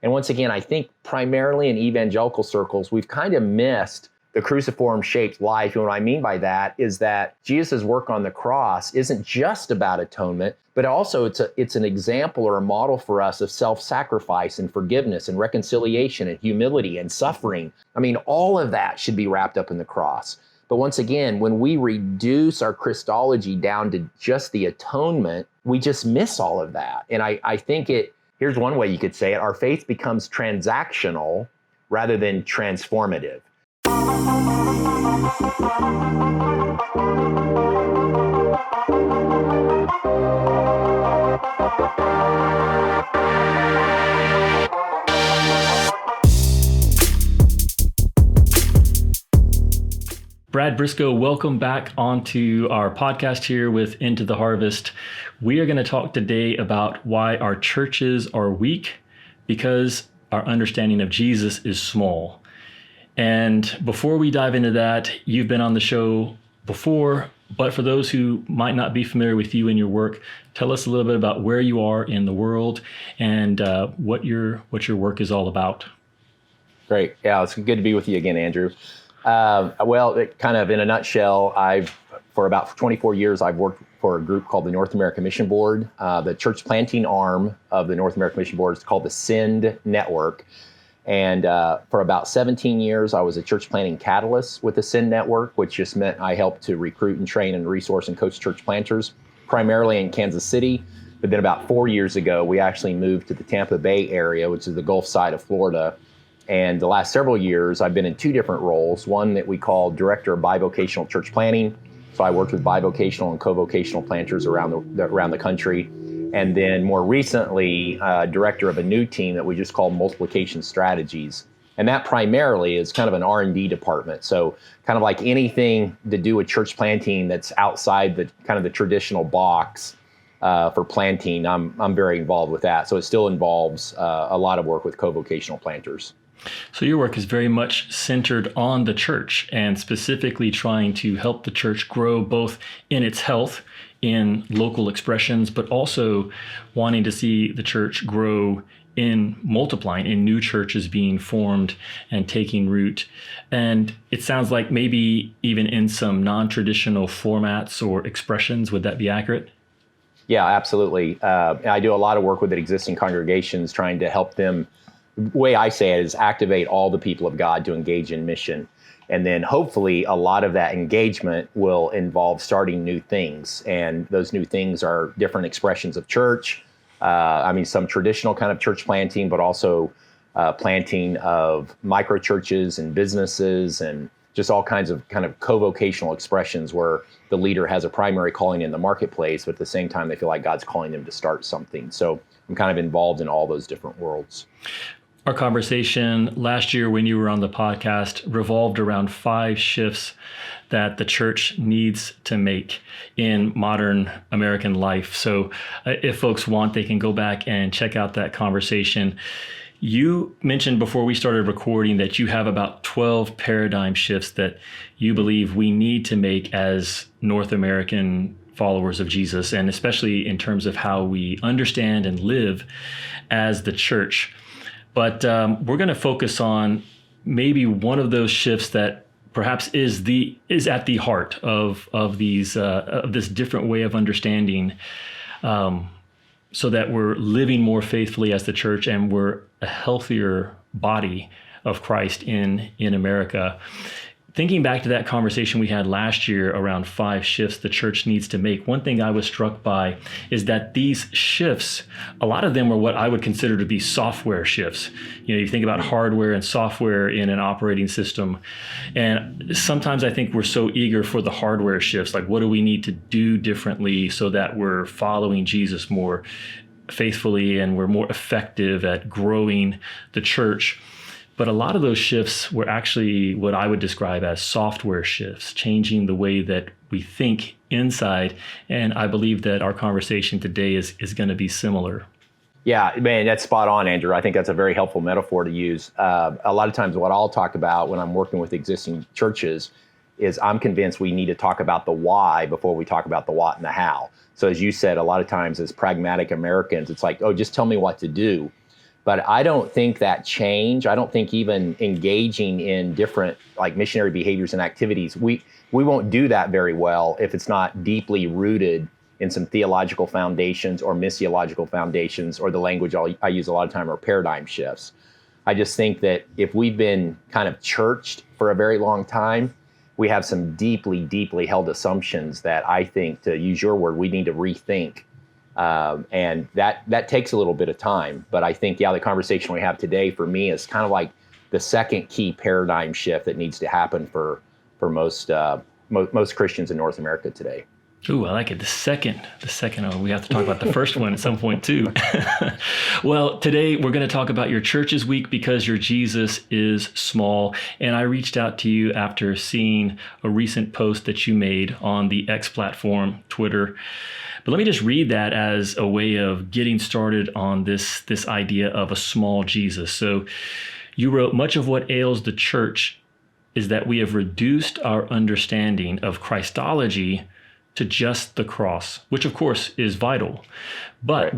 And once again, I think primarily in evangelical circles, we've kind of missed the cruciform-shaped life. And what I mean by that is that Jesus' work on the cross isn't just about atonement, but also it's an example or a model for us of self-sacrifice and forgiveness and reconciliation and humility and suffering. I mean, all of that should be wrapped up in the cross. But once again, when we reduce our Christology down to just the atonement, we just miss all of that. And I think here's one way you could say it, our faith becomes transactional rather than transformative. Brad Brisco, welcome back onto our podcast here with Into the Harvest. We are going to talk today about why our churches are weak because our understanding of Jesus is small. And before we dive into that, you've been on the show before, but for those who might not be familiar with you and your work, tell us a little bit about where you are in the world and what your work is all about. Great. Yeah, it's good to be with you again, Andrew. Well, kind of in a nutshell, for about 24 years, I've worked for a group called the North American Mission Board. The church planting arm of the North American Mission Board is called the SEND Network. And for about 17 years, I was a church planting catalyst with the SEND Network, which just meant I helped to recruit and train and resource and coach church planters, primarily in Kansas City. But then about 4 years ago, we actually moved to the Tampa Bay area, which is the Gulf side of Florida. And the last several years, I've been in two different roles. One that we call Director of Bivocational Church Planting. So I worked with bivocational and covocational planters around the country. And then more recently, Director of a new team that we just call Multiplication Strategies. And that primarily is kind of an R&D department. So kind of like anything to do with church planting that's outside the kind of the traditional box for planting, I'm very involved with that. So it still involves a lot of work with covocational planters. So your work is very much centered on the church and specifically trying to help the church grow both in its health, in local expressions, but also wanting to see the church grow in multiplying, in new churches being formed and taking root. And it sounds like maybe even in some non-traditional formats or expressions. Would that be accurate? Yeah, absolutely. I do a lot of work with existing congregations trying to help them. The way I say it is activate all the people of God to engage in mission. And then hopefully a lot of that engagement will involve starting new things. And those new things are different expressions of church. Some traditional kind of church planting, but also planting of micro churches and businesses and just all kinds of kind of covocational expressions where the leader has a primary calling in the marketplace, but at the same time, they feel like God's calling them to start something. So I'm kind of involved in all those different worlds. Our conversation last year when you were on the podcast revolved around 5 shifts that the church needs to make in modern American life. So if folks want, they can go back and check out that conversation. You mentioned before we started recording that you have about 12 paradigm shifts that you believe we need to make as North American followers of Jesus, and especially in terms of how we understand and live as the church. But we're going to focus on maybe one of those shifts that perhaps is at the heart of this different way of understanding, so that we're living more faithfully as the church and we're a healthier body of Christ in America. Thinking back to that conversation we had last year around 5 shifts the church needs to make, one thing I was struck by is that these shifts, a lot of them are what I would consider to be software shifts. You think about hardware and software in an operating system. And sometimes I think we're so eager for the hardware shifts, like what do we need to do differently so that we're following Jesus more faithfully and we're more effective at growing the church. But a lot of those shifts were actually what I would describe as software shifts, changing the way that we think inside. And I believe that our conversation today is going to be similar. Yeah, man, that's spot on, Andrew. I think that's a very helpful metaphor to use. A lot of times what I'll talk about when I'm working with existing churches is I'm convinced we need to talk about the why before we talk about the what and the how. So as you said, a lot of times as pragmatic Americans, it's like, oh, just tell me what to do. But I don't think that change, I don't think even engaging in different like missionary behaviors and activities, we won't do that very well if it's not deeply rooted in some theological foundations or missiological foundations, or the language I use a lot of time are paradigm shifts. I just think that if we've been kind of churched for a very long time, we have some deeply, deeply held assumptions that I think, to use your word, we need to rethink. And that takes a little bit of time. But I think, the conversation we have today for me is kind of like the second key paradigm shift that needs to happen for most Christians in North America today. Ooh, I like it. The second, we have to talk about the first one at some point too. Well, today we're going to talk about your church's week because your Jesus is small. And I reached out to you after seeing a recent post that you made on the X platform, Twitter. But let me just read that as a way of getting started on this idea of a small Jesus. So you wrote, much of what ails the church is that we have reduced our understanding of Christology to just the cross, which of course is vital, but right.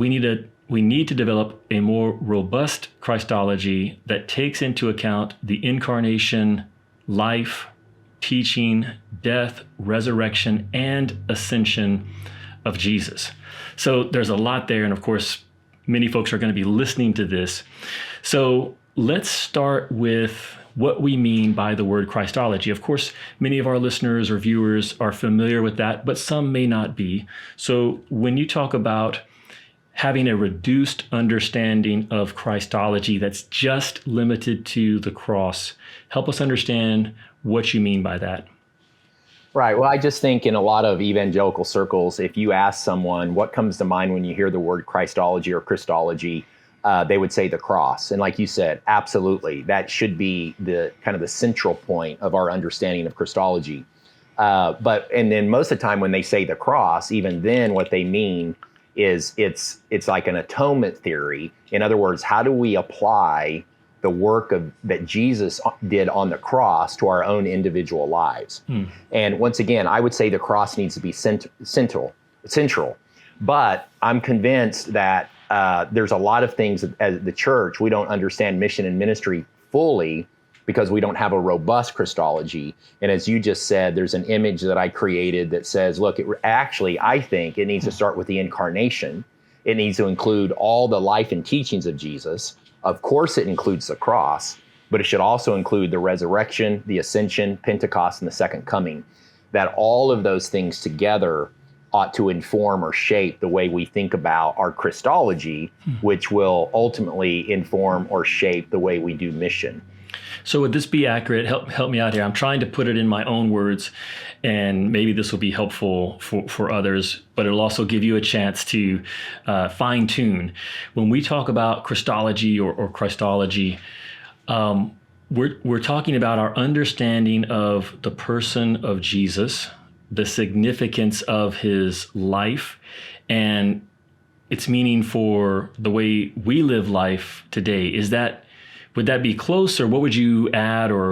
we need to develop a more robust Christology that takes into account the incarnation, life, teaching, death, resurrection, and ascension of Jesus. So there's a lot there, and of course, many folks are going to be listening to this. So let's start with what we mean by the word Christology. Of course, many of our listeners or viewers are familiar with that, but some may not be. So when you talk about having a reduced understanding of Christology that's just limited to the cross, help us understand what you mean by that. Right. Well, I just think in a lot of evangelical circles, if you ask someone what comes to mind when you hear the word Christology or Christology, they would say the cross. And like you said, absolutely, that should be the kind of the central point of our understanding of Christology. And then most of the time when they say the cross, even then what they mean is it's like an atonement theory. In other words, how do we apply the work that Jesus did on the cross to our own individual lives? And once again, I would say the cross needs to be central. But I'm convinced that there's a lot of things as the church, we don't understand mission and ministry fully because we don't have a robust Christology. And as you just said, there's an image that I created that says, look, I think it needs to start with the incarnation. It needs to include all the life and teachings of Jesus. Of course, it includes the cross, but it should also include the resurrection, the ascension, Pentecost, and the second coming. That all of those things together ought to inform or shape the way we think about our Christology, which will ultimately inform or shape the way we do mission. So would this be accurate? Help me out here. I'm trying to put it in my own words, and maybe this will be helpful for others, but it'll also give you a chance to fine tune. When we talk about Christology or Christology, we're talking about our understanding of the person of Jesus, the significance of his life, and its meaning for the way we live life today. Would that be close, or what would you add? Or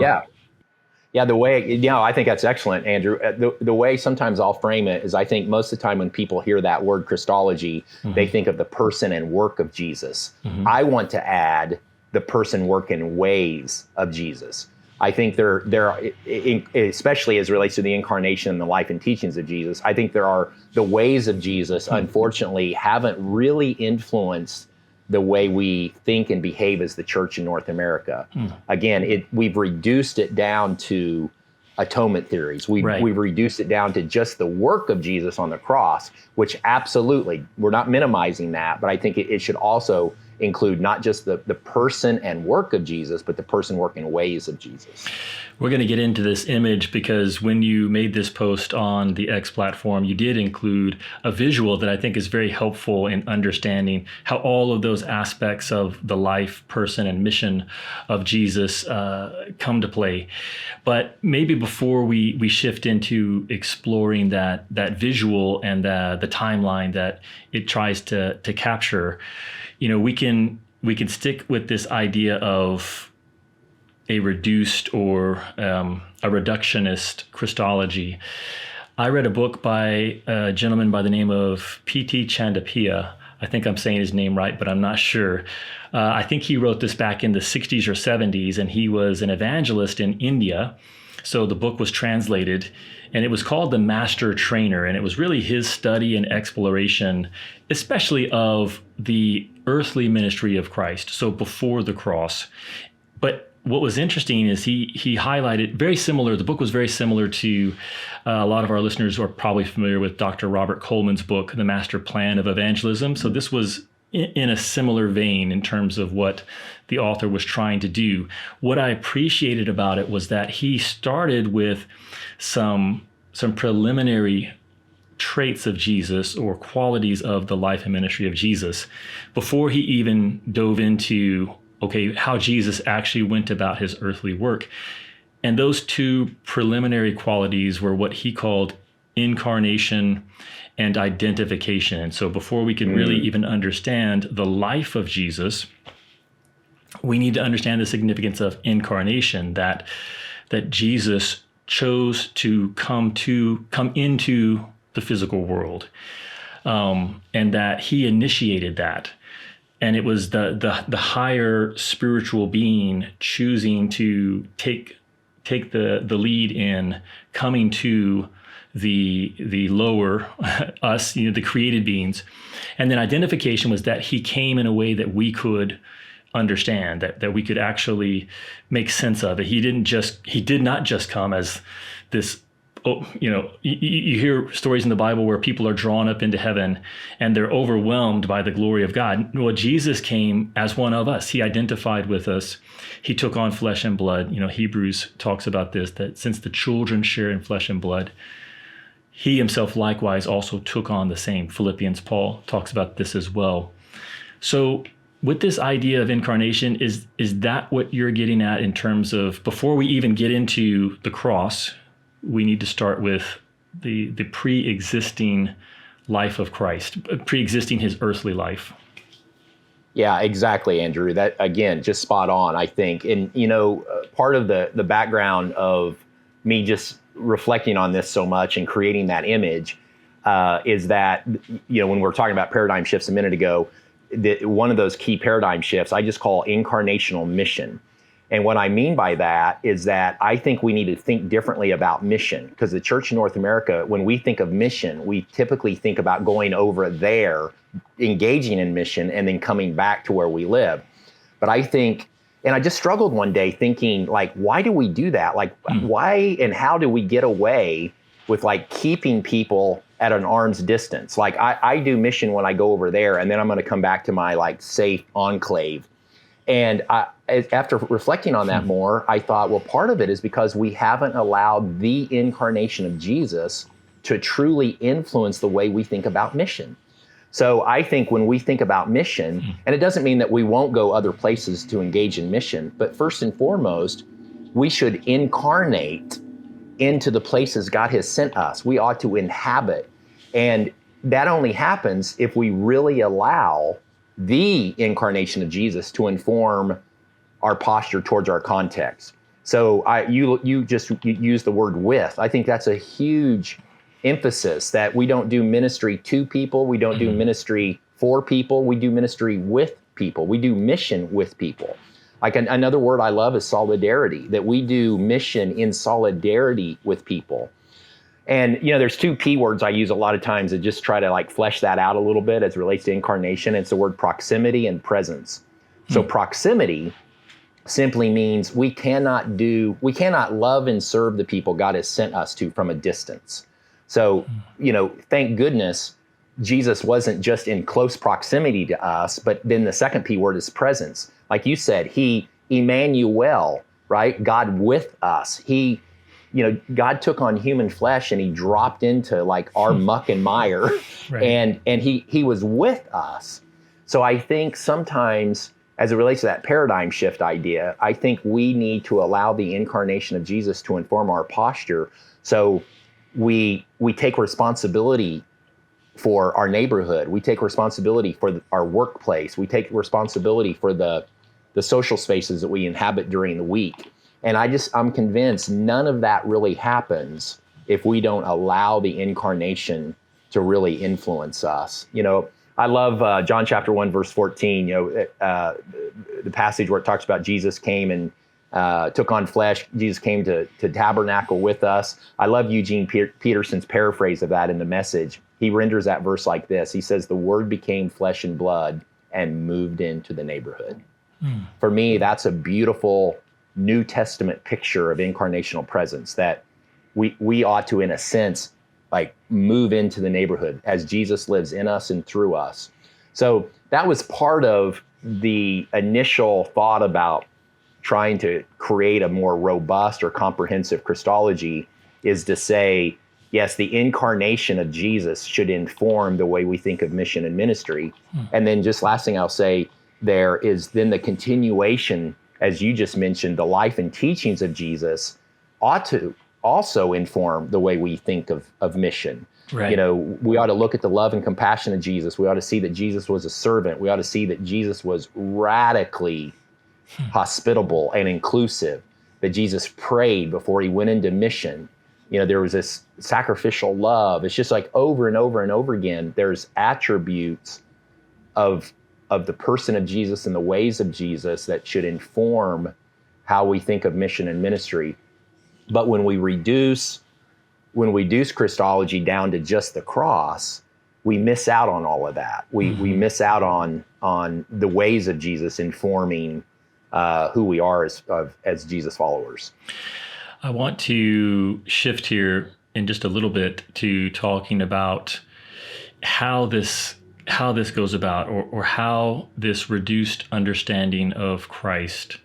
yeah, the way, I think that's excellent, Andrew. The way sometimes I'll frame it is I think most of the time when people hear that word Christology, they think of the person and work of Jesus. I want to add the person, work, and ways of Jesus. I think there are, especially as it relates to the incarnation and the life and teachings of Jesus, I think there are the ways of Jesus, unfortunately, haven't really influenced the way we think and behave as the church in North America. Again, we've reduced it down to atonement theories. We've reduced it down to just the work of Jesus on the cross, which absolutely, we're not minimizing that, but I think it should also include not just the person and work of Jesus, but the person, work, and ways of Jesus. We're going to get into this image because when you made this post on the X platform, you did include a visual that I think is very helpful in understanding how all of those aspects of the life, person, and mission of Jesus come to play. But maybe before we shift into exploring that visual and the timeline that it tries to capture, we can stick with this idea of a reduced or a reductionist Christology. I read a book by a gentleman by the name of P.T. Chandapia. I think I'm saying his name right, but I'm not sure. I think he wrote this back in the 60s or 70s, and he was an evangelist in India. So the book was translated, and it was called The Master Trainer. And it was really his study and exploration, especially of the earthly ministry of Christ, so before the cross. But what was interesting is he highlighted very similar, the book was very similar to a lot of our listeners are probably familiar with Dr. Robert Coleman's book, The Master Plan of Evangelism. So this was in a similar vein in terms of what the author was trying to do. What I appreciated about it was that he started with some preliminary traits of Jesus or qualities of the life and ministry of Jesus before he even dove into how Jesus actually went about his earthly work. And those two preliminary qualities were what he called incarnation and identification. And so before we can really even understand the life of Jesus, we need to understand the significance of incarnation, that Jesus chose to come into the physical world, and that he initiated that. And it was the higher spiritual being choosing to take the lead in coming to the lower us, the created beings. And then identification was that he came in a way that we could understand, that we could actually make sense of it. He did not just come as this. You hear stories in the Bible where people are drawn up into heaven and they're overwhelmed by the glory of God. Well, Jesus came as one of us. He identified with us. He took on flesh and blood. Hebrews talks about this, that since the children share in flesh and blood, he himself likewise also took on the same. Philippians, Paul talks about this as well. So with this idea of incarnation, is that what you're getting at in terms of before we even get into the cross, we need to start with the pre-existing life of Christ, pre-existing his earthly life? Yeah, exactly, Andrew. That, again, just spot on, I think. And, part of the background of me just reflecting on this so much and creating that image is that, when we were talking about paradigm shifts a minute ago, one of those key paradigm shifts I just call incarnational mission. And what I mean by that is that I think we need to think differently about mission, because the church in North America, when we think of mission, we typically think about going over there, engaging in mission, and then coming back to where we live. But I think, and I just struggled one day thinking, why do we do that? Why and how do we get away with keeping people at an arm's distance? I do mission when I go over there, and then I'm going to come back to my safe enclave. And after reflecting on that more, I thought, well, part of it is because we haven't allowed the incarnation of Jesus to truly influence the way we think about mission. So I think when we think about mission, and it doesn't mean that we won't go other places to engage in mission, but first and foremost, we should incarnate into the places God has sent us. We ought to inhabit. And that only happens if we really allow the incarnation of Jesus to inform our posture towards our context. So you use the word with. I think that's a huge emphasis, that we don't do ministry to people. We don't do ministry for people. We do ministry with people. We do mission with people. Another word I love is solidarity, that we do mission in solidarity with people. And, there's two P words I use a lot of times to just try to flesh that out a little bit as it relates to incarnation. It's the word proximity and presence. So proximity simply means we cannot love and serve the people God has sent us to from a distance. So, thank goodness Jesus wasn't just in close proximity to us, but then the second P word is presence. Like you said, Emmanuel, right? God with us. God took on human flesh and he dropped into our muck and mire, right. and he was with us. So I think sometimes, as it relates to that paradigm shift idea, I think we need to allow the incarnation of Jesus to inform our posture. So we take responsibility for our neighborhood. We take responsibility for our workplace. We take responsibility for the social spaces that we inhabit during the week. And I'm convinced none of that really happens if we don't allow the incarnation to really influence us. I love John chapter 1, verse 14, the passage where it talks about Jesus came and took on flesh. Jesus came to tabernacle with us. I love Eugene Peterson's paraphrase of that in the Message. He renders that verse like this. He says, the Word became flesh and blood and moved into the neighborhood. For me, that's a beautiful New Testament picture of incarnational presence, that we ought to, in a sense, like move into the neighborhood as Jesus lives in us and through us. So that was part of the initial thought about trying to create a more robust or comprehensive Christology, is to say, yes, the incarnation of Jesus should inform the way we think of mission and ministry. And then just last thing I'll say there is then the continuation, as you just mentioned, the life and teachings of Jesus ought to also inform the way we think of mission. Right. We ought to look at the love and compassion of Jesus. We ought to see that Jesus was a servant. We ought to see that Jesus was radically hospitable and inclusive, that Jesus prayed before he went into mission. There was this sacrificial love. It's just like over and over and over again, there's attributes of the person of Jesus and the ways of Jesus that should inform how we think of mission and ministry. But when we reduce Christology down to just the cross, we miss out on all of that. We miss out on the ways of Jesus informing who we are as Jesus followers. I want to shift here in just a little bit to talking about how this goes about, or how this reduced understanding of Christ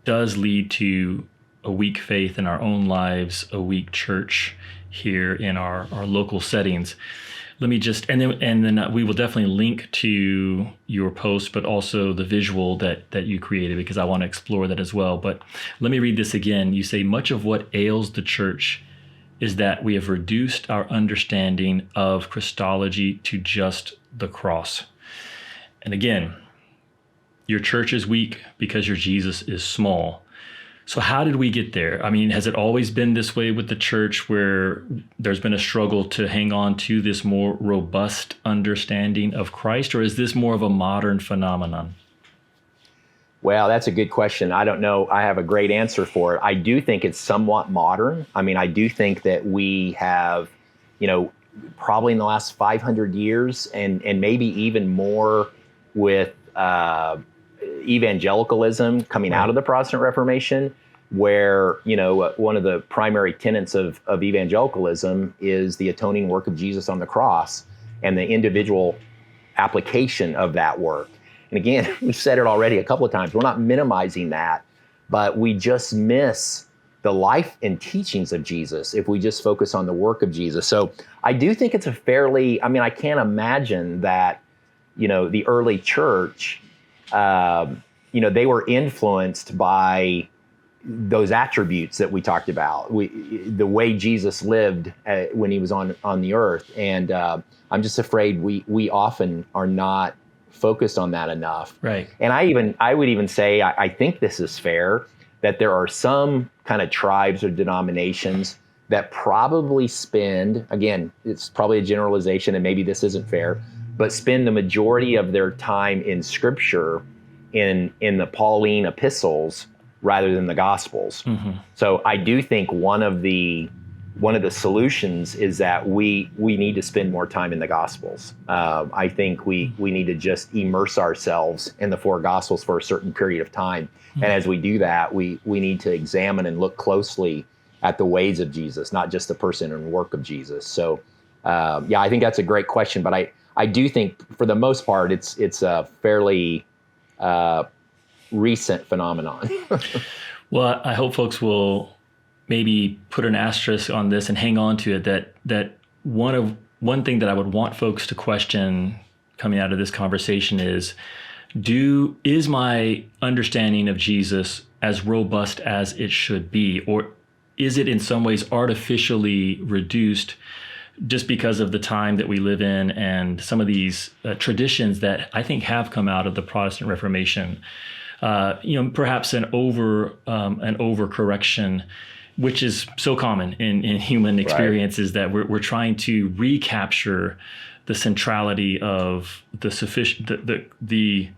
does lead to a weak faith in our own lives, a weak church here in our local settings. Let me just, and then we will definitely link to your post, but also the visual that you created, because I want to explore that as well. But let me read this again. You say, much of what ails the church is that we have reduced our understanding of Christology to just the cross. And again, your church is weak because your Jesus is small. So how did we get there? I mean, has it always been this way with the church, where there's been a struggle to hang on to this more robust understanding of Christ, or is this more of a modern phenomenon? Well, that's a good question. I don't know. I have a great answer for it. I do think it's somewhat modern. I mean, I do think that we have, probably in the last 500 years and maybe even more with evangelicalism coming out of the Protestant Reformation, where, one of the primary tenets of evangelicalism is the atoning work of Jesus on the cross and the individual application of that work. And again, we've said it already a couple of times, we're not minimizing that, but we just miss the life and teachings of Jesus if we just focus on the work of Jesus. So I do think it's I can't imagine that, the early church, they were influenced by those attributes that we talked about, the way Jesus lived when he was on the earth. And I'm just afraid we often are not focused on that enough. Right. And I would even say, I think this is fair, that there are some kind of tribes or denominations that probably spend, again, it's probably a generalization and maybe this isn't fair, but spend the majority of their time in Scripture in the Pauline epistles rather than the Gospels. Mm-hmm. So I do think one of the solutions is that we need to spend more time in the Gospels. I think we need to just immerse ourselves in the four Gospels for a certain period of time. Mm-hmm. And as we do that, we need to examine and look closely at the ways of Jesus, not just the person and work of Jesus. So I think that's a great question, but I do think for the most part, it's a fairly recent phenomenon. Well, I hope folks will maybe put an asterisk on this and hang on to it, that one thing that I would want folks to question coming out of this conversation is my understanding of Jesus as robust as it should be, or is it in some ways artificially reduced just because of the time that we live in and some of these traditions that I think have come out of the Protestant Reformation? Perhaps an overcorrection, which is so common in human experiences, right, that we're trying to recapture the centrality of the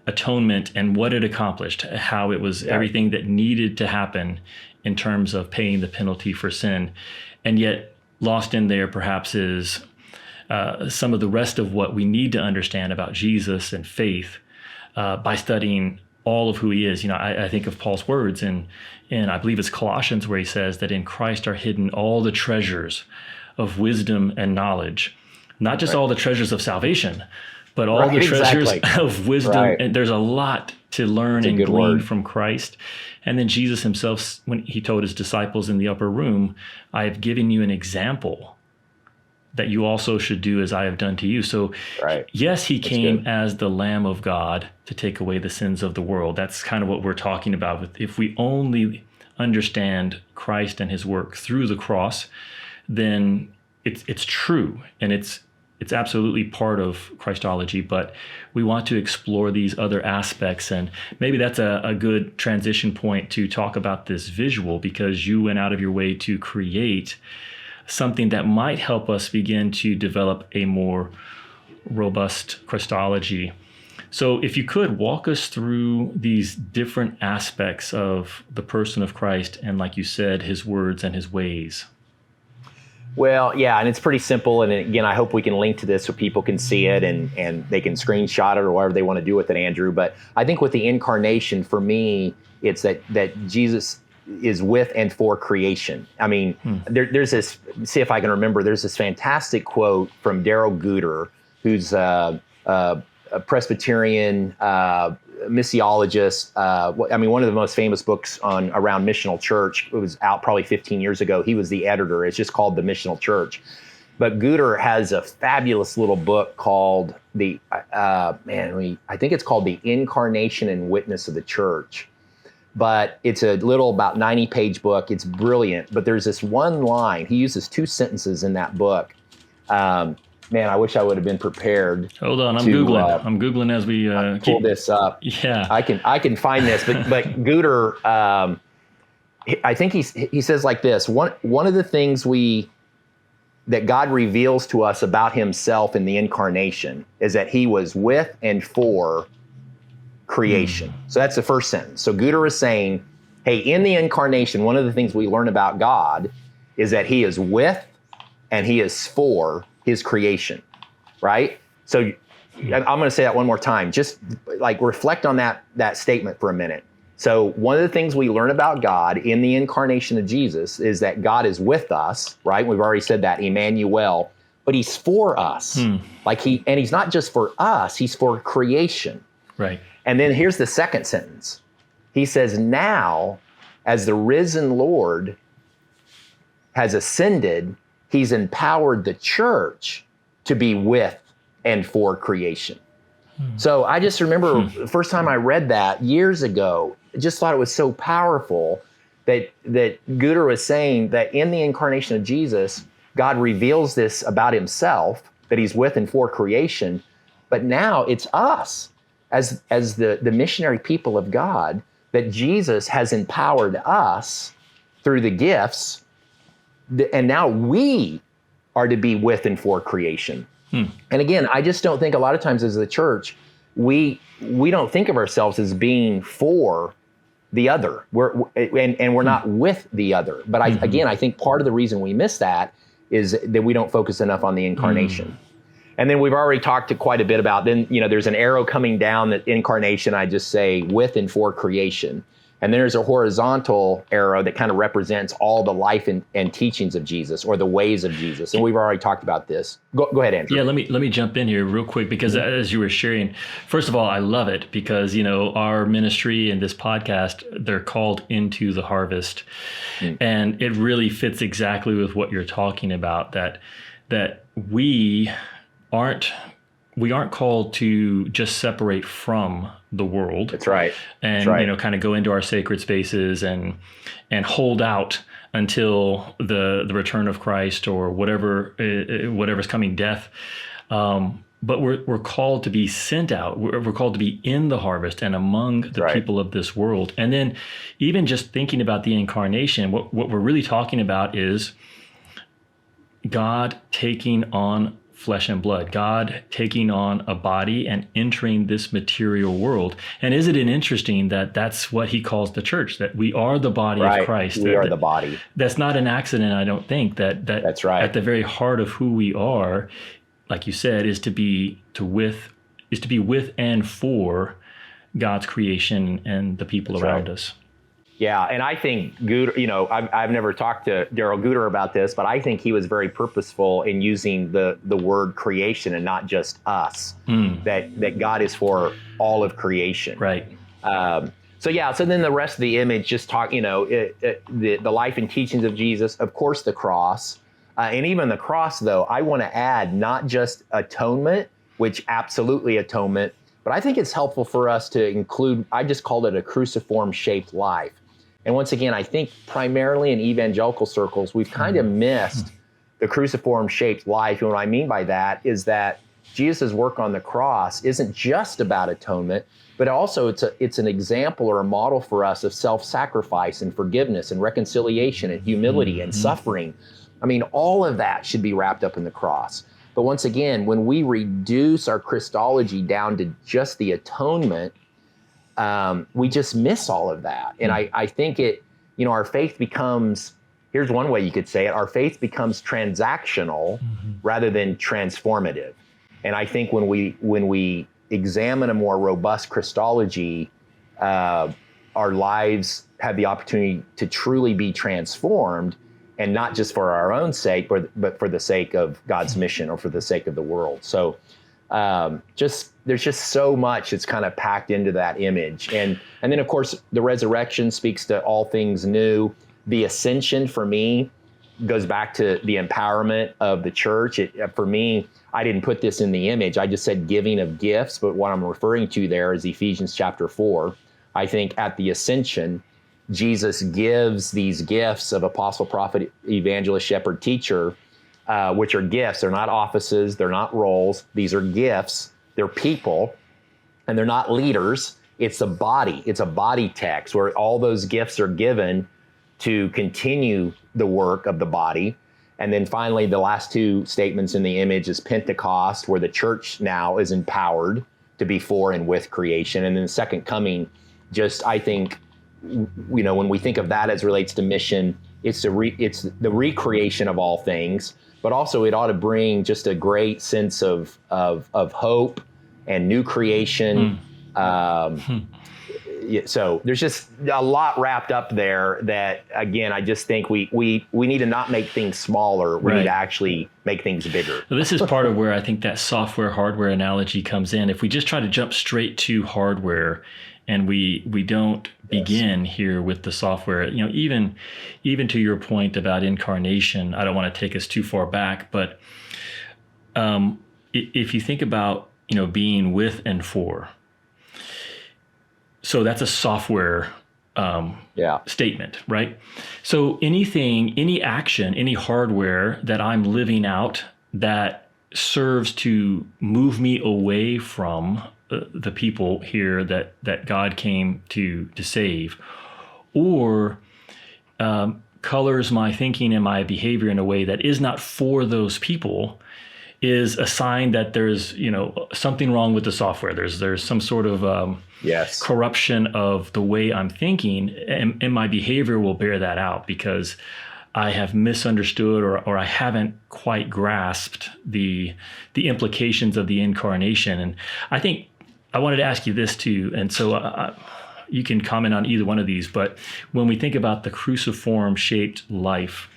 atonement and what it accomplished, how it was everything that needed to happen in terms of paying the penalty for sin. And yet lost in there perhaps is some of the rest of what we need to understand about Jesus and faith by studying all of who he is. I think of Paul's words in I believe it's Colossians, where he says that in Christ are hidden all the treasures of wisdom and knowledge, not just all the treasures of salvation, but all the treasures of wisdom. And there's a lot to learn and glean from Christ. And then Jesus himself, when he told his disciples in the upper room, I have given you an example that you also should do as I have done to you. So yes, he came as the Lamb of God to take away the sins of the world. That's kind of what we're talking about. If we only understand Christ and his work through the cross, then it's true, and it's absolutely part of Christology, but we want to explore these other aspects. And maybe that's a good transition point to talk about this visual, because you went out of your way to create something that might help us begin to develop a more robust Christology. So if you could walk us through these different aspects of the person of Christ and, like you said, his words and his ways. Well, yeah, and it's pretty simple. And again, I hope we can link to this so people can see it and they can screenshot it or whatever they want to do with it, Andrew. But I think with the incarnation, for me, it's that Jesus is with and for creation. I mean, there's this, see if I can remember, there's this fantastic quote from Darrell Guder, who's a Presbyterian missiologist. One of the most famous books around missional church, it was out probably 15 years ago. He was the editor. It's just called The Missional Church. But Guder has a fabulous little book called I think it's called The Incarnation and Witness of the Church. But it's a little about 90-page book. It's brilliant. But there's this one line. He uses 2 sentences in that book. Man, I wish I would have been prepared. Hold on, I'm Googling. I'm Googling as we pull this up. Yeah, I can find this. But Guder, I think he says like this. One of the things that God reveals to us about himself in the incarnation is that he was with and for creation. So that's the first sentence. So Guder is saying, hey, in the incarnation, one of the things we learn about God is that he is with and he is for his creation, right? So I'm going to say that one more time. Just like reflect on that statement for a minute. So one of the things we learn about God in the incarnation of Jesus is that God is with us, right? We've already said that, Emmanuel, but he's for us. And he's not just for us, he's for creation. Right. And then here's the second sentence. He says, now, as the risen Lord has ascended, he's empowered the church to be with and for creation. So I just remember the first time I read that years ago, I just thought it was so powerful that Guder was saying that in the incarnation of Jesus, God reveals this about himself, that he's with and for creation. But now it's us as the missionary people of God, that Jesus has empowered us through the gifts, and now we are to be with and for creation. And again, I just don't think a lot of times as the church, we don't think of ourselves as being for the other. We're not with the other. But I think part of the reason we miss that is that we don't focus enough on the incarnation. And then we've already talked quite a bit about, there's an arrow coming down, that incarnation, I just say with and for creation. And then there's a horizontal arrow that kind of represents all the life and teachings of Jesus, or the ways of Jesus. And we've already talked about this. Go ahead, Andrew. Yeah, let me jump in here real quick, because as you were sharing, first of all, I love it because, our ministry and this podcast, they're called Into the Harvest. And it really fits exactly with what you're talking about, that we aren't called to just separate from the world. That's right. And, kind of go into our sacred spaces and hold out until the return of Christ or whatever's coming, death. But we're called to be sent out. We're called to be in the harvest and among the people of this world. And then even just thinking about the incarnation, what we're really talking about is God taking on flesh and blood, God taking on a body and entering this material world. And isn't it interesting that that's what he calls the church, that we are the body of Christ? We are the body. That's not an accident, I don't think. That's right. At the very heart of who we are, like you said, is to be with and for God's creation and the people around us. Yeah, and I think Guder, I've never talked to Daryl Guder about this, but I think he was very purposeful in using the word creation and not just us. That God is for all of creation. Right. So then the rest of the image just talk, the life and teachings of Jesus, of course the cross, and even the cross though, I want to add not just atonement, which absolutely atonement, but I think it's helpful for us to include, I just called it a cruciform shaped life. And once again, I think primarily in evangelical circles, we've kind of missed the cruciform shaped life. And what I mean by that is that Jesus' work on the cross isn't just about atonement, but also it's an example or a model for us of self-sacrifice and forgiveness and reconciliation and humility and suffering. I mean, all of that should be wrapped up in the cross. But once again, when we reduce our Christology down to just the atonement, we just miss all of that. And I think our faith becomes, here's one way you could say it, our faith becomes transactional rather than transformative. And I think when we examine a more robust Christology, our lives have the opportunity to truly be transformed, and not just for our own sake, but for the sake of God's mission or for the sake of the world. So there's just so much that's kind of packed into that image. And then, of course, the resurrection speaks to all things new. The ascension, for me, goes back to the empowerment of the church. For me, I didn't put this in the image. I just said giving of gifts, but what I'm referring to there is Ephesians chapter 4. I think at the ascension, Jesus gives these gifts of apostle, prophet, evangelist, shepherd, teacher, which are gifts. They're not offices. They're not roles. These are gifts. They're people, and they're not leaders. It's a body. It's a body text where all those gifts are given to continue the work of the body. And then finally, the last two statements in the image is Pentecost, where the church now is empowered to be for and with creation. And then the second coming, just I think, when we think of that as relates to mission, it's the recreation of all things, but also it ought to bring just a great sense of hope and new creation. So there's just a lot wrapped up there that, again, I just think we need to not make things smaller. We need to actually make things bigger. Well, this is part of where I think that software hardware analogy comes in. If we just try to jump straight to hardware and we don't begin here with the software, even to your point about incarnation, I don't want to take us too far back, but if you think about, being with and for, so that's a software statement, right? So any action, any hardware that I'm living out that serves to move me away from the people here that God came to save, or colors my thinking and my behavior in a way that is not for those people, is a sign that there's something wrong with the software. There's some sort of corruption of the way I'm thinking, and my behavior will bear that out because I have misunderstood or I haven't quite grasped the implications of the incarnation. And I think I wanted to ask you this too, and so you can comment on either one of these, but when we think about the cruciform shaped life,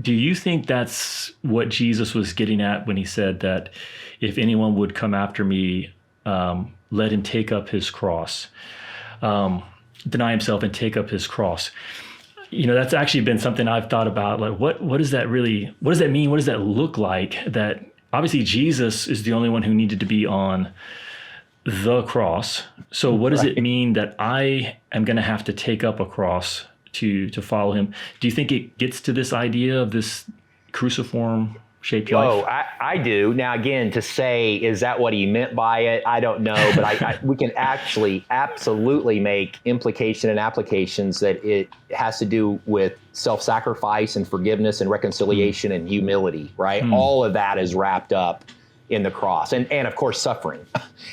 do you think that's what Jesus was getting at when he said that if anyone would come after me, let him take up his cross, deny himself and take up his cross? That's actually been something I've thought about. Like, what does that mean? What does that look like? That obviously Jesus is the only one who needed to be on the cross. So what does it mean that I am going to have to take up a cross to follow him? Do you think it gets to this idea of this cruciform shape your Oh, life? I do. Now, again, to say, is that what he meant by it? I don't know, but we can actually absolutely make implication and applications that it has to do with self-sacrifice and forgiveness and reconciliation and humility, right? All of that is wrapped up in the cross and of course, suffering.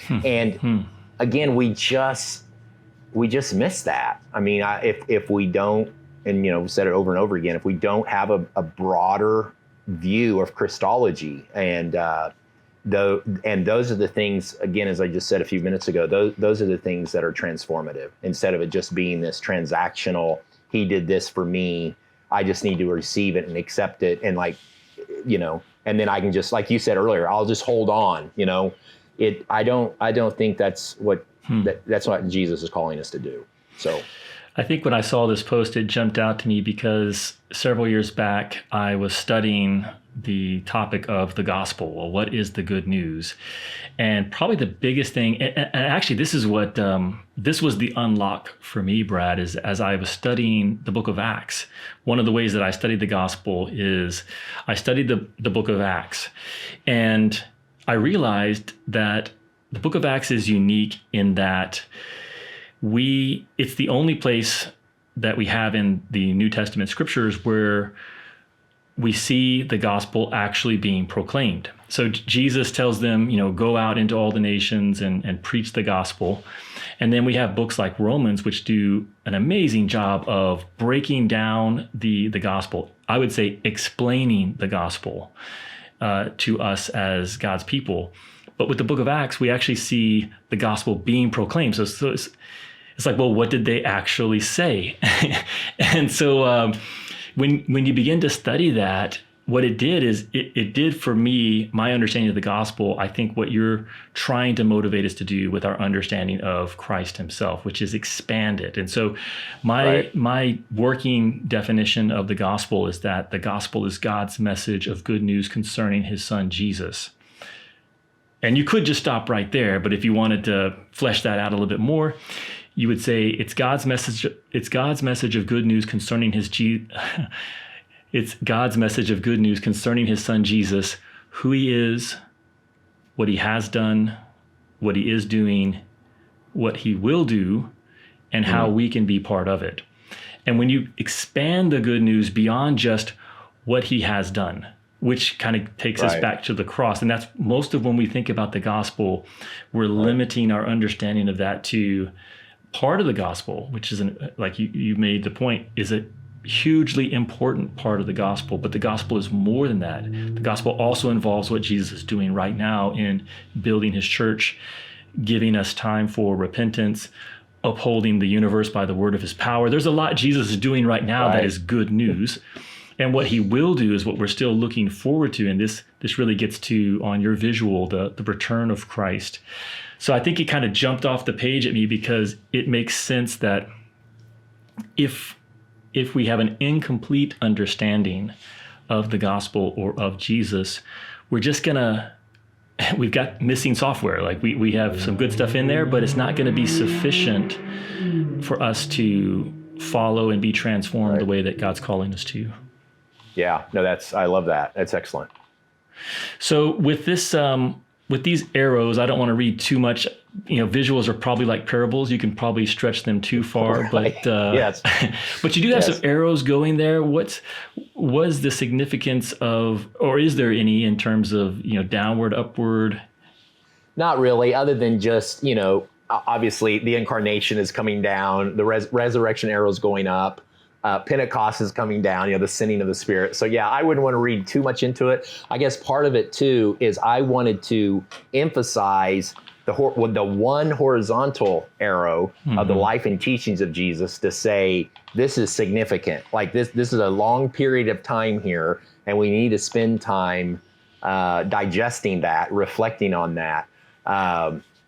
And again, we just miss that. I mean, if we don't, and we said it over and over again, if we don't have a broader view of Christology, and those are the things, again, as I just said a few minutes ago, those are the things that are transformative, instead of it just being this transactional, he did this for me, I just need to receive it and accept it, and and then I can just, like you said earlier, I'll just hold on. I don't think that's what that's what Jesus is calling us to do. So I think when I saw this post, it jumped out to me because several years back, I was studying the topic of the gospel. Well, what is the good news? And probably the biggest thing, and actually this is what, this was the unlock for me, Brad, is as I was studying the book of Acts, one of the ways that I studied the gospel is I studied the book of Acts. And I realized that the book of Acts is unique in that it's the only place that we have in the New Testament scriptures where we see the gospel actually being proclaimed. So Jesus tells them, go out into all the nations and preach the gospel. And then we have books like Romans, which do an amazing job of breaking down the gospel. I would say explaining the gospel to us as God's people. But with the book of Acts, we actually see the gospel being proclaimed. So it's like, well, what did they actually say? And so when you begin to study that, what it did is it did for me, my understanding of the gospel, I think what you're trying to motivate us to do with our understanding of Christ himself, which is expand it. And so my working definition of the gospel is that the gospel is God's message of good news concerning his son, Jesus. And you could just stop right there, but if you wanted to flesh that out a little bit more, you would say it's God's message. It's God's message of good news concerning it's God's message of good news concerning his son, Jesus, who he is, what he has done, what he is doing, what he will do, and how we can be part of it. And when you expand the good news beyond just what he has done, which kind of takes us back to the cross. And that's most of when we think about the gospel, we're limiting our understanding of that to part of the gospel, which is, like you made the point, is a hugely important part of the gospel. But the gospel is more than that. The gospel also involves what Jesus is doing right now in building his church, giving us time for repentance, upholding the universe by the word of his power. There's a lot Jesus is doing right now that is good news. And what he will do is what we're still looking forward to. And this really gets to, on your visual, the return of Christ. So I think it kind of jumped off the page at me because it makes sense that if we have an incomplete understanding of the gospel or of Jesus, we're just we've got missing software. Like we have some good stuff in there, but it's not going to be sufficient for us to follow and be transformed the way that God's calling us to. Yeah, no, I love that. That's excellent. So with this, with these arrows, I don't want to read too much. Visuals are probably like parables. You can probably stretch them too far, but yes. But you do have some arrows going there. What was the significance of, or is there any in terms of downward, upward? Not really, other than just obviously the incarnation is coming down, the resurrection arrows going up. Pentecost is coming down, the sending of the Spirit. So yeah, I wouldn't want to read too much into it. I guess part of it too is I wanted to emphasize the one horizontal arrow of the life and teachings of Jesus to say, this is significant. Like this is a long period of time here, and we need to spend time digesting that, reflecting on that.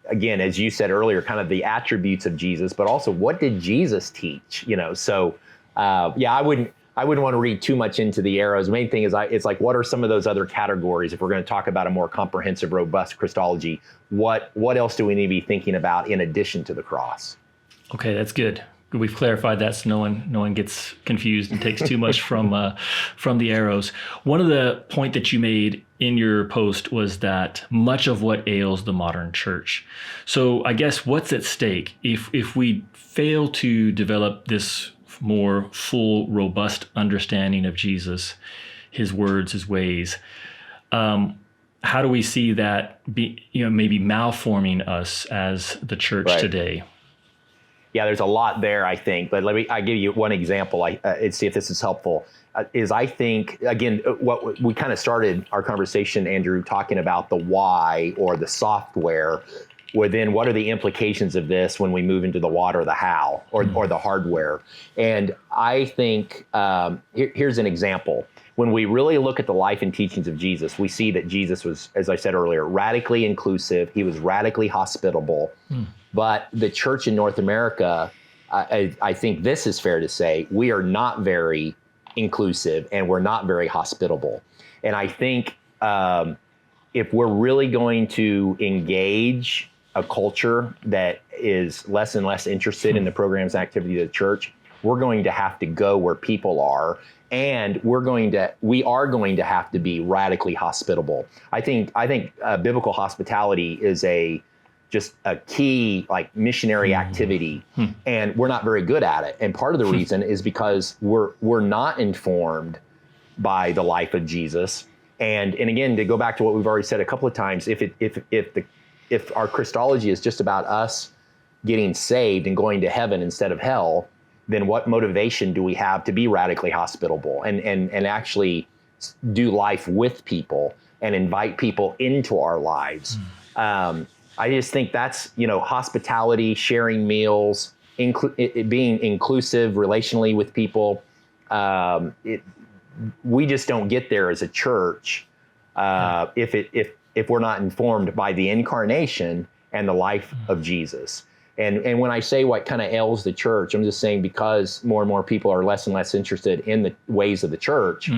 Again, as you said earlier, kind of the attributes of Jesus, but also what did Jesus teach? So. I wouldn't want to read too much into the arrows. The main thing is it's like, what are some of those other categories? If we're going to talk about a more comprehensive, robust Christology, what else do we need to be thinking about in addition to the cross? Okay, that's good. we've clarified that so no one gets confused and takes too much from the arrows. One of the point that you made in your post was that much of what ails the modern church. So I guess what's at stake if we fail to develop this more full, robust understanding of Jesus, his words, his ways? How do we see that maybe malforming us as the church today? Yeah, there's a lot there, I think, but I give you one example. See if this is helpful. Is I think, again, what we kind of started our conversation, Andrew, talking about the why or the software. Well, then what are the implications of this when we move into the what or the how or the hardware? And I think here's an example. When we really look at the life and teachings of Jesus, we see that Jesus was, as I said earlier, radically inclusive. He was radically hospitable. But the church in North America, I think this is fair to say, we are not very inclusive and we're not very hospitable. And I think if we're really going to engage a culture that is less and less interested in the programs and activity of the church, we're going to have to go where people are, and we are going to have to be radically hospitable. I think biblical hospitality is just a key missionary activity, and we're not very good at it. And part of the reason is because we're not informed by the life of Jesus. And again, to go back to what we've already said a couple of times, if our Christology is just about us getting saved and going to heaven instead of hell, then what motivation do we have to be radically hospitable and actually do life with people and invite people into our lives? I just think that's, hospitality, sharing meals, being inclusive relationally with people. We just don't get there as a church if we're not informed by the incarnation and the life of Jesus. And when I say what kind of ails the church, I'm just saying because more and more people are less and less interested in the ways of the church.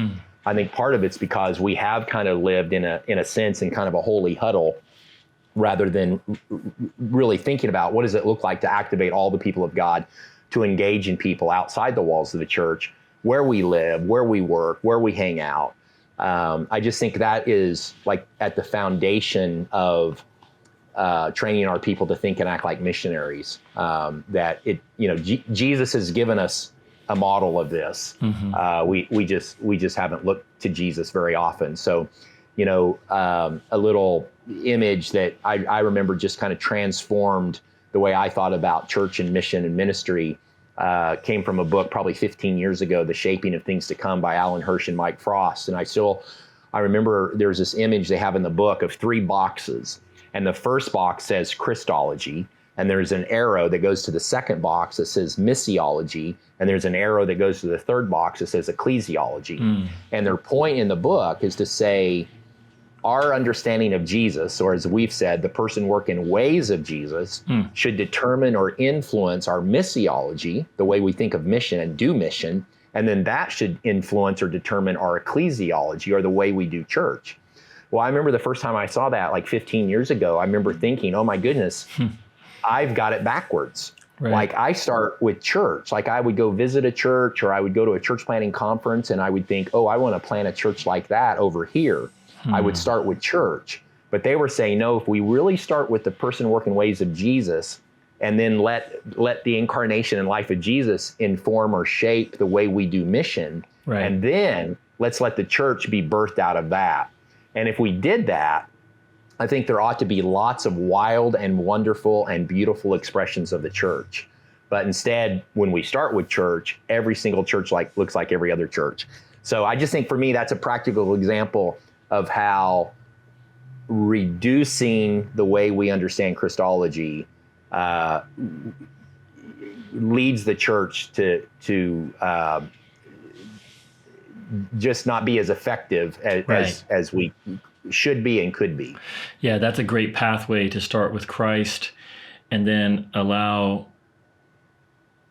I think part of it's because we have kind of lived in a sense in kind of a holy huddle, rather than really thinking about what does it look like to activate all the people of God to engage in people outside the walls of the church, where we live, where we work, where we hang out. I just think that is at the foundation of training our people to think and act like missionaries. Jesus has given us a model of this. We just haven't looked to Jesus very often. So, a little image that I remember just kind of transformed the way I thought about church and mission and ministry came from a book probably 15 years ago, The Shaping of Things to Come by Alan Hirsch and Mike Frost. And I remember there's this image they have in the book of 3 boxes. And the first box says Christology, and there's an arrow that goes to the second box that says missiology, and there's an arrow that goes to the third box that says ecclesiology. And their point in the book is to say, our understanding of Jesus, or as we've said, the person, work, and ways of Jesus should determine or influence our missiology, the way we think of mission and do mission, and then that should influence or determine our ecclesiology, or the way we do church. Well, I remember the first time I saw that 15 years ago, I remember thinking, oh my goodness, I've got it backwards. Right. I start with church. I would go visit a church, or I would go to a church planting conference, and I would think, oh, I want to plant a church like that over here. I would start with church. But they were saying, no, if we really start with the person, work, and ways of Jesus, and then let the incarnation and life of Jesus inform or shape the way we do mission, and then let's let the church be birthed out of that. And if we did that, I think there ought to be lots of wild and wonderful and beautiful expressions of the church. But instead, when we start with church, every single church looks like every other church. So I just think for me, that's a practical example of how reducing the way we understand Christology leads the church to just not be as effective as we should be and could be. Yeah, that's a great pathway to start with Christ and then allow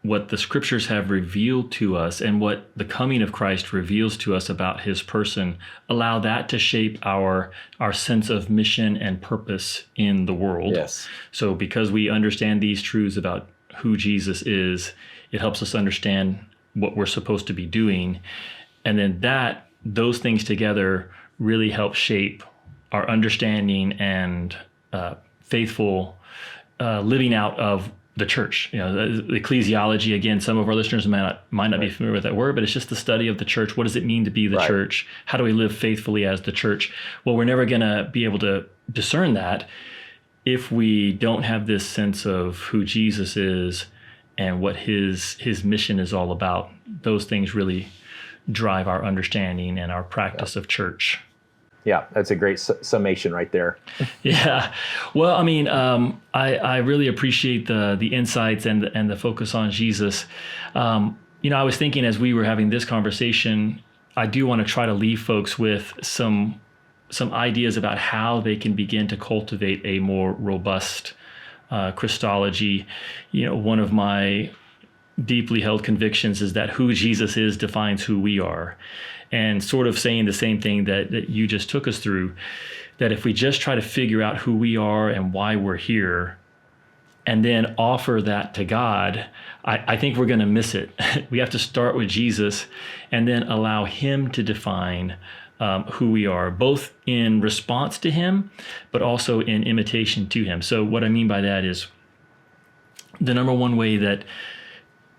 what the scriptures have revealed to us and what the coming of Christ reveals to us about his person, allow that to shape our sense of mission and purpose in the world. Yes. So because we understand these truths about who Jesus is. It helps us understand what we're supposed to be doing. And then those things together really help shape our understanding and faithful living out of the church. The ecclesiology, again, some of our listeners might not be familiar with that word, but it's just the study of the church. What does it mean to be the church? How do we live faithfully as the church? Well, we're never going to be able to discern that if we don't have this sense of who Jesus is and what his mission is all about. Those things really drive our understanding and our practice of church. Yeah, that's a great summation right there. Yeah. Well, I mean, I really appreciate the insights and the focus on Jesus. I was thinking as we were having this conversation, I do want to try to leave folks with some ideas about how they can begin to cultivate a more robust Christology. One of my deeply held convictions is that who Jesus is defines who we are. And sort of saying the same thing that you just took us through, that if we just try to figure out who we are and why we're here, and then offer that to God, I think we're going to miss it. We have to start with Jesus and then allow him to define who we are, both in response to him, but also in imitation to him. So what I mean by that is the number one way that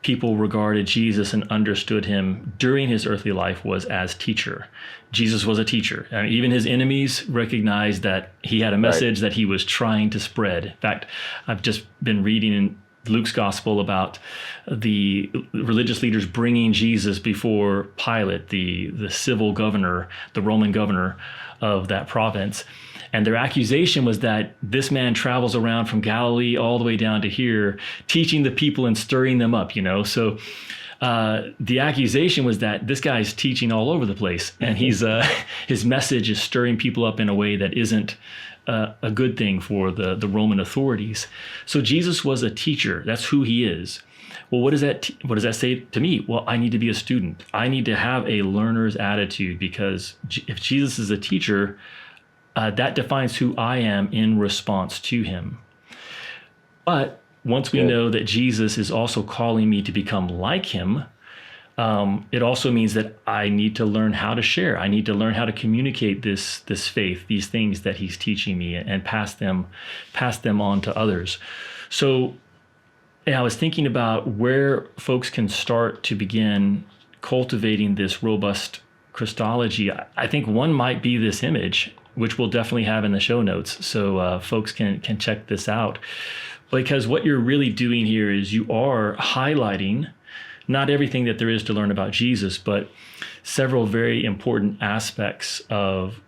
people regarded Jesus and understood him during his earthly life was as teacher. Jesus was a teacher. I mean, even his enemies recognized that he had a message that he was trying to spread. In fact, I've just been reading in Luke's gospel about the religious leaders bringing Jesus before Pilate, the civil governor, the Roman governor of that province. And their accusation was that this man travels around from Galilee all the way down to here, teaching the people and stirring them up, So the accusation was that this guy's teaching all over the place, and his message is stirring people up in a way that isn't a good thing for the Roman authorities. So Jesus was a teacher. That's who he is. Well, what does that say to me? Well, I need to be a student. I need to have a learner's attitude, because if Jesus is a teacher, that defines who I am in response to him. But once we know that Jesus is also calling me to become like him, it also means that I need to learn how to share. I need to learn how to communicate this faith, these things that he's teaching me, and pass them on to others. So I was thinking about where folks can start to begin cultivating this robust Christology. I think one might be this image, which we'll definitely have in the show notes, so folks can check this out. Because what you're really doing here is you are highlighting not everything that there is to learn about Jesus, but several very important aspects of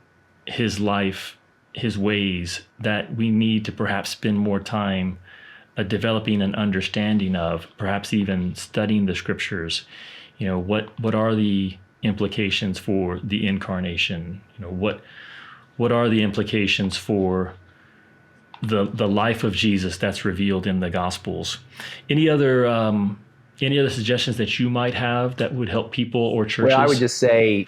his life, his ways, that we need to perhaps spend more time developing an understanding of, perhaps even studying the scriptures. What are the implications for the Incarnation? What are the implications for the life of Jesus that's revealed in the Gospels? Any other suggestions that you might have that would help people or churches? Well, I would just say,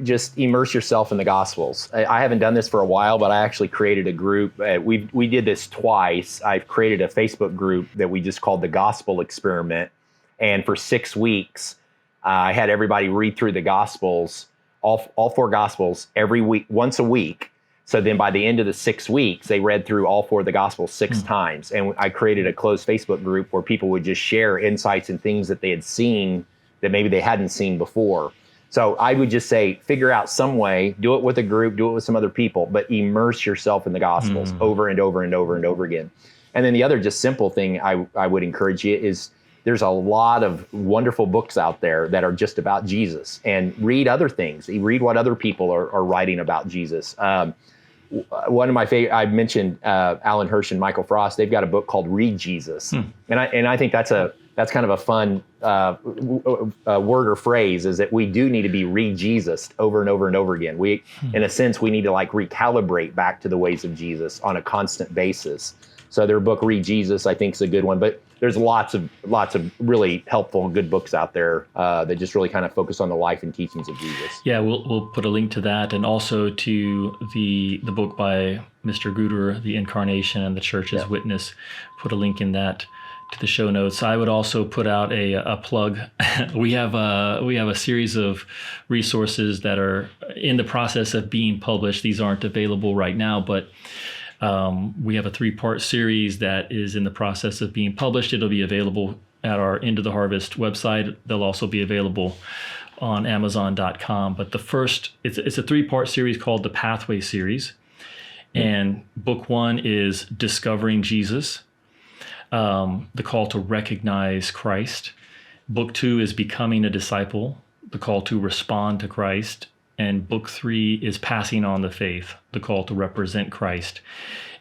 just immerse yourself in the Gospels. I haven't done this for a while, but I actually created a group. We did this twice. I've created a Facebook group that we just called the Gospel Experiment. And for 6 weeks, I had everybody read through the Gospels, all 4 Gospels every week, once a week. So then by the end of the 6 weeks, they read through all 4 of the Gospels 6 times. And I created a closed Facebook group where people would just share insights and things that they had seen that maybe they hadn't seen before. So I would just say, figure out some way, do it with a group, do it with some other people, but immerse yourself in the Gospels over and over and over and over again. And then the other just simple thing I would encourage you is, there's a lot of wonderful books out there that are just about Jesus, and read other things. Read what other people are writing about Jesus. One of my favorite, I mentioned Alan Hirsch and Michael Frost. They've got a book called Read Jesus. And I think that's kind of a fun word or phrase, is that we do need to be read Jesus over and over and over again. We, in a sense, we need to recalibrate back to the ways of Jesus on a constant basis. So their book, Read Jesus, I think is a good one. But there's lots of really helpful and good books out there that just really kind of focus on the life and teachings of Jesus. Yeah, we'll put a link to that, and also to the book by Mr. Guter, The Incarnation and the Church's Witness. Put a link in that to the show notes. I would also put out a plug. We have a series of resources that are in the process of being published. These aren't available right now, but we have a 3-part series that is in the process of being published. It'll be available at our Into the Harvest website. They'll also be available on Amazon.com. But the first, it's a 3-part series called the Pathway series. And book 1 is Discovering Jesus, the call to recognize Christ. Book 2 is Becoming a Disciple, the call to respond to Christ. And book 3 is Passing on the Faith, the call to represent Christ.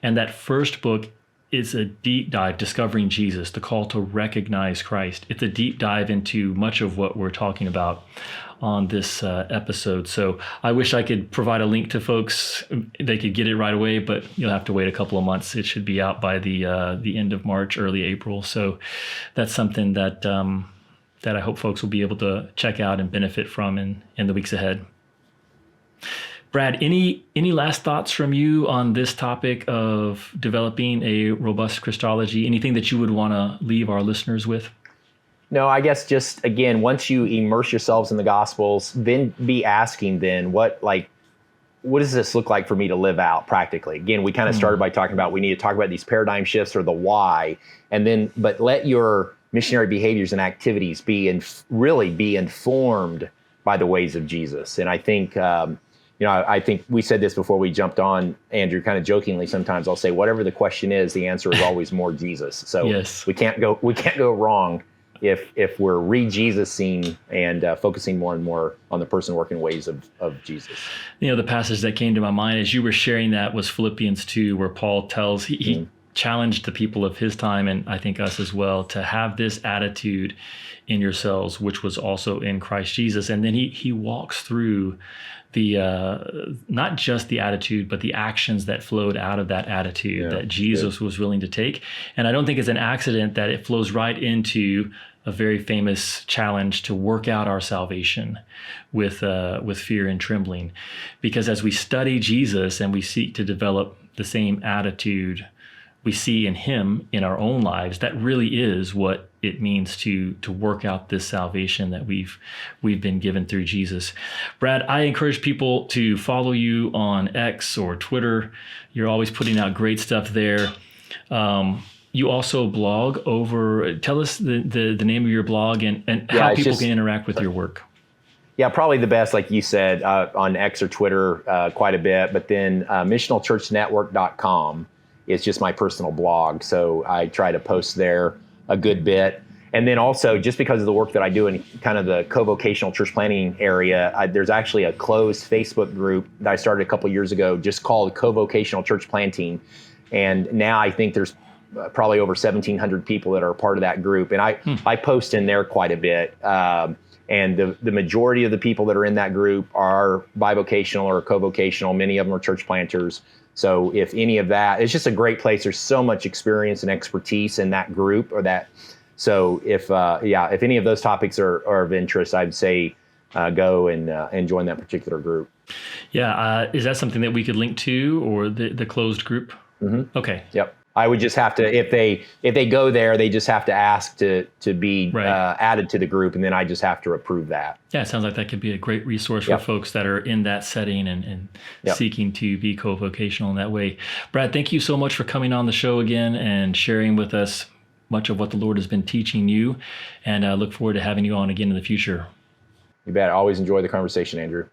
And that first book is a deep dive, Discovering Jesus, the call to recognize Christ. It's a deep dive into much of what we're talking about on this episode. So I wish I could provide a link to folks. They could get it right away, but you'll have to wait a couple of months. It should be out by the end of March, early April. So that's something that that I hope folks will be able to check out and benefit from in the weeks ahead. Brad, any last thoughts from you on this topic of developing a robust Christology? Anything that you would want to leave our listeners with? No, I guess just, again, once you immerse yourselves in the Gospels, then be asking then, what does this look like for me to live out practically? Again, we kind of started by talking about we need to talk about these paradigm shifts or the why, and then, but let your missionary behaviors and activities really be informed by the ways of Jesus. And I think, I think we said this before we jumped on, Andrew, kind of jokingly sometimes I'll say, whatever the question is, the answer is always more Jesus. So yes. we can't go wrong if we're re-Jesusing and focusing more and more on the person, work, and ways of Jesus. The passage that came to my mind as you were sharing that was Philippians 2, where Paul tells, he challenged the people of his time, and I think us as well, to have this attitude in yourselves, which was also in Christ Jesus. And then he walks through the not just the attitude, but the actions that flowed out of that attitude that Jesus was willing to take. And I don't think it's an accident that it flows right into a very famous challenge to work out our salvation with fear and trembling. Because as we study Jesus and we seek to develop the same attitude we see in him in our own lives, that really is what it means to work out this salvation that we've been given through Jesus. Brad, I encourage people to follow you on X or Twitter. You're always putting out great stuff there. You also blog over, tell us the name of your blog and how people can interact with your work. Yeah, probably the best, like you said, on X or Twitter quite a bit, but then missionalchurchnetwork.com is just my personal blog. So I try to post there a good bit. And then also, just because of the work that I do in kind of the Covocational Church Planting area, there's actually a closed Facebook group that I started a couple of years ago just called Covocational Church Planting. And now I think there's probably over 1,700 people that are a part of that group. And I post in there quite a bit. And the majority of the people that are in that group are bivocational or covocational. Many of them are church planters. So if any of that, it's just a great place. There's so much experience and expertise in that group or that. So if any of those topics are of interest, I'd say go and join that particular group. Yeah. Is that something that we could link to, or the closed group? Mm-hmm. Okay. Yep. I would just have to, if they go there, they just have to ask to be added to the group, and then I just have to approve that. Yeah, it sounds like that could be a great resource for folks that are in that setting and seeking to be co-vocational in that way. Brad, thank you so much for coming on the show again and sharing with us much of what the Lord has been teaching you, and I look forward to having you on again in the future. You bet. I always enjoy the conversation, Andrew.